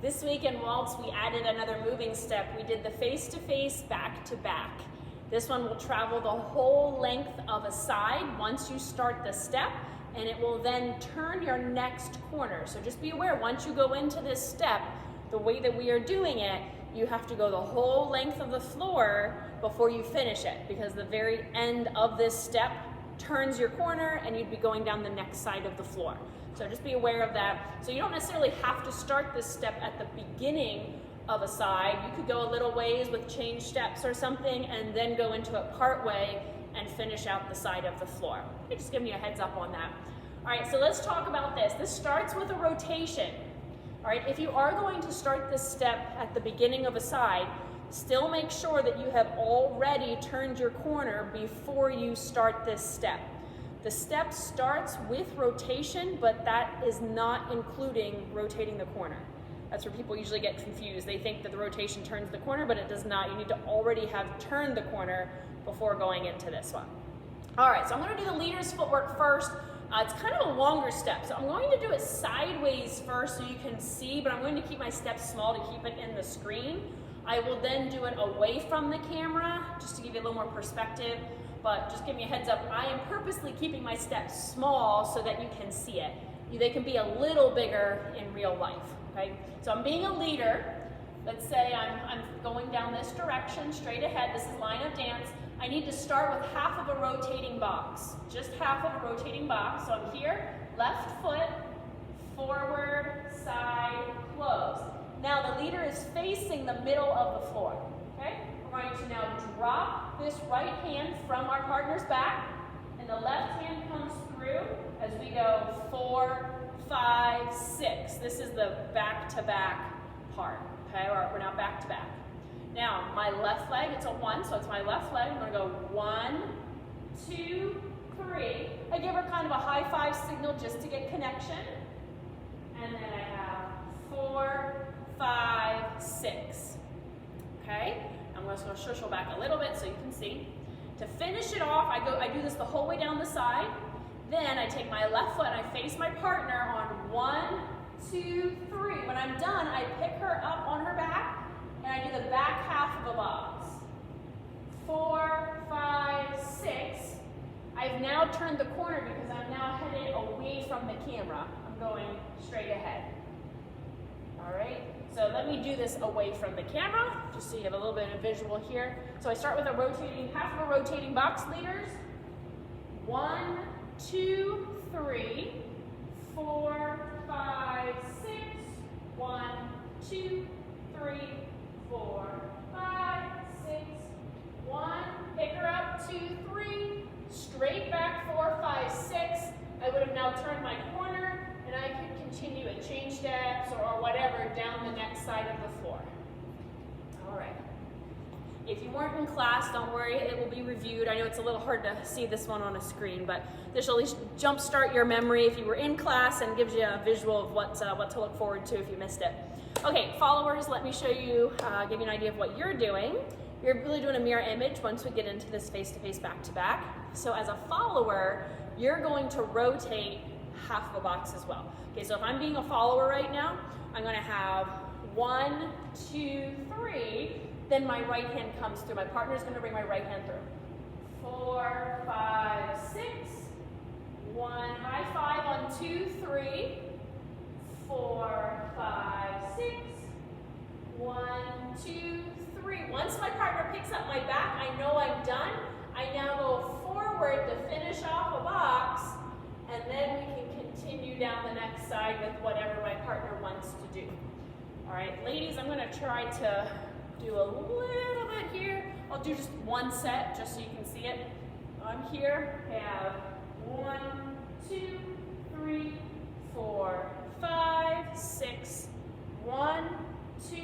This week in Waltz, we added another moving step. We did the face-to-face, back-to-back. This one will travel the whole length of a side once you start the step, and it will then turn your next corner. So just be aware, once you go into this step, the way that we are doing it, you have to go the whole length of the floor before you finish it, because the very end of this step turns your corner and you'd be going down the next side of the floor. So just be aware of that. So you don't necessarily have to start this step at the beginning of a side. You could go a little ways with change steps or something and then go into it part way and finish out the side of the floor. Okay, just giving you a heads up on that. All right, so let's talk about this. This starts with a rotation. All right, if you are going to start this step at the beginning of a side, still make sure that you have already turned your corner before you start this step. The step starts with rotation, but that is not including rotating the corner. That's where people usually get confused. They think that the rotation turns the corner, but it does not. You need to already have turned the corner before going into this one. All right, so I'm gonna do the leader's footwork first. It's kind of a longer step, so I'm going to do it sideways first so you can see, but I'm going to keep my steps small to keep it in the screen. I will then do it away from the camera, just to give you a little more perspective, but just give me a heads up. I am purposely keeping my steps small so that you can see it. They can be a little bigger in real life, okay? So I'm being a leader. Let's say I'm going down this direction, straight ahead. This is line of dance. I need to start with half of a rotating box, just half of a rotating box. So I'm here, left foot, forward, side, close. Now the leader is facing the middle of the floor, okay? We're going to now drop this right hand from our partner's back, and the left hand comes through as we go 4, 5, 6. This is the back-to-back part, okay? We're now back-to-back. Now, my left leg, it's a 1, so it's my left leg. I'm gonna go 1, 2, 3. I give her kind of a high five signal just to get connection. And then I have 4, 5, 6, okay? I'm just gonna shushel back a little bit so you can see. To finish it off, I do this the whole way down the side. Then I take my left foot and I face my partner on 1, 2, 3. When I'm done, I pick her up on her back and I do the back half of a box. 4, 5, 6. I've now turned the corner because I'm now headed away from the camera. I'm going straight ahead. All right, so let me do this away from the camera, just so you have a little bit of visual here. So I start with a rotating, half of a rotating box, leaders. 1, 2, 3, 4, 5, 6. 1, 2, 3, 4, 5, 6. 1, pick her up, 2, 3. Straight back, 4, 5, 6. I would have now turned my corner, and I could continue at change steps or whatever down the next side of the floor. All right. If you weren't in class, don't worry, it will be reviewed. I know it's a little hard to see this one on a screen, but this will at least jumpstart your memory if you were in class and gives you a visual of what to look forward to if you missed it. Okay, followers, let me show you, give you an idea of what you're doing. You're really doing a mirror image once we get into this face-to-face, back-to-back. So as a follower, you're going to rotate half of a box as well. Okay, so if I'm being a follower right now, I'm gonna have 1, 2, 3, then my right hand comes through. My partner's gonna bring my right hand through. 4, 5, 6. 1, high five on 2, 3. 4, 5, 6. 1, 2, 3. Once my partner picks up my back, I know I'm done. I now go forward to finish off a box, and then we can continue down the next side with whatever my partner wants to do. All right, ladies, I'm gonna try to do a little bit here. I'll do just one set just so you can see it. I'm here, have 1, 2, 3, 4, 5, 6. 1, 2,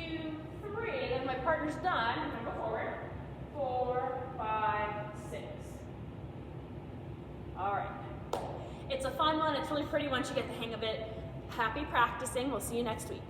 3. And then my partner's done. I'm gonna go forward. 4, 5, 6. All right. It's a fun one. It's really pretty once you get the hang of it. Happy practicing. We'll see you next week.